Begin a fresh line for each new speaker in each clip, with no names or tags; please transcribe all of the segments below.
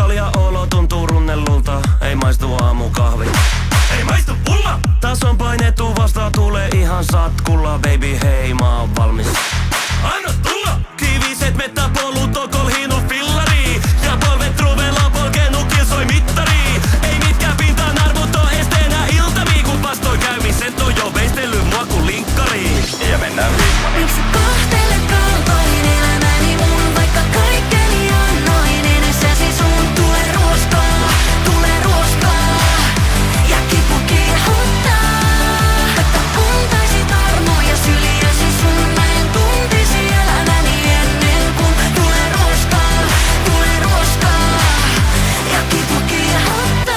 Kalja olo tuntuu runnellulta, ei maistu aamukahvi. Ei maistu pulla! Tason painettu vasta tulee ihan satkulla. Baby hei mä oon valmis. Anna tulla! Kiviset mettäpolut on kolhinut fillariin. Ja polvet truvella polkenut kilsoi mittariin. Ei mitkään pintaan arvot oo esteenä iltamiin. Kun vastoi käymiset on jo veistellyt mua kun linkkariin.
Ja mennään Wigmaniin.
Miksi kohtelet kaltoin elämäni mun, vaikka kaikkeni annoin edessäsi sun? Tulee ruoskaa, tulee ruoskaa. Ja kipu kiehottaa. Vaikka antaisit armoja syliäsi sun, mä en tuntisi elämäni ennen kuin tulee ruoskaa, tulee ruoskaa. Ja kipu kiehottaa.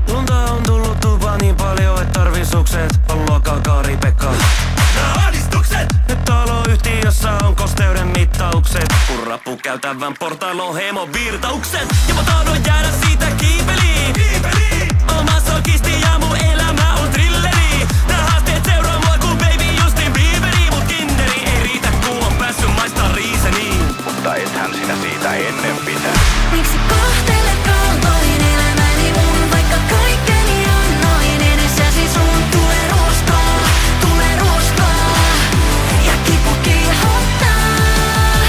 Lunta on tullut tupaan niin paljon, et tarvii sukset. On luokkaa Kari-Pekka. Nää ahdistukset! Nyt taloyhtiössä on kosteuden mittaukset. Kun rappu käytävän portailon hemon virtaukset. Ja mä tahdon jäädä siitä kiipeliin. Oon masokisti ja mun elämä on thrilleri. Nää haasteet seuraa mua kun baby Justin Bieberi. Mut kinderi ei riitä kun on päässyt maistaa riiseniin.
Mutta ethän sinä siitä ennen pitää.
Miksi kohtelet kaltoin elämäni mun, vaikka kaikkeni annoin edessäsi sun? Tulee ruoskaa, tulee ruoskaa. Ja kipu kiehottaa.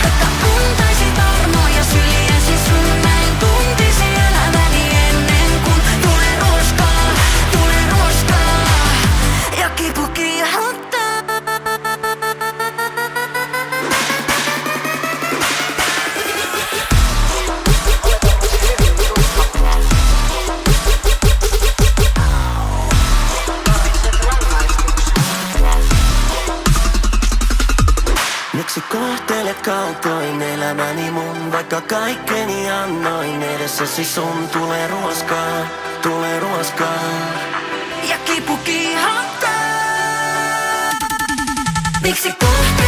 Vaikka antaisit armoja syliäsi sun, mä en tuntisi elämäni ennen kuin tulee ruoskaa, tulee ruoskaa. Ja kipu kiehottaa.
Miksi kohtelet kaltoin elämäni mun, vaikka kaikkeni annoin edessäsi sun? Tulee ruoskaa, tulee ruoskaa.
Ja kipu kiehottaa. Miksi kohtelet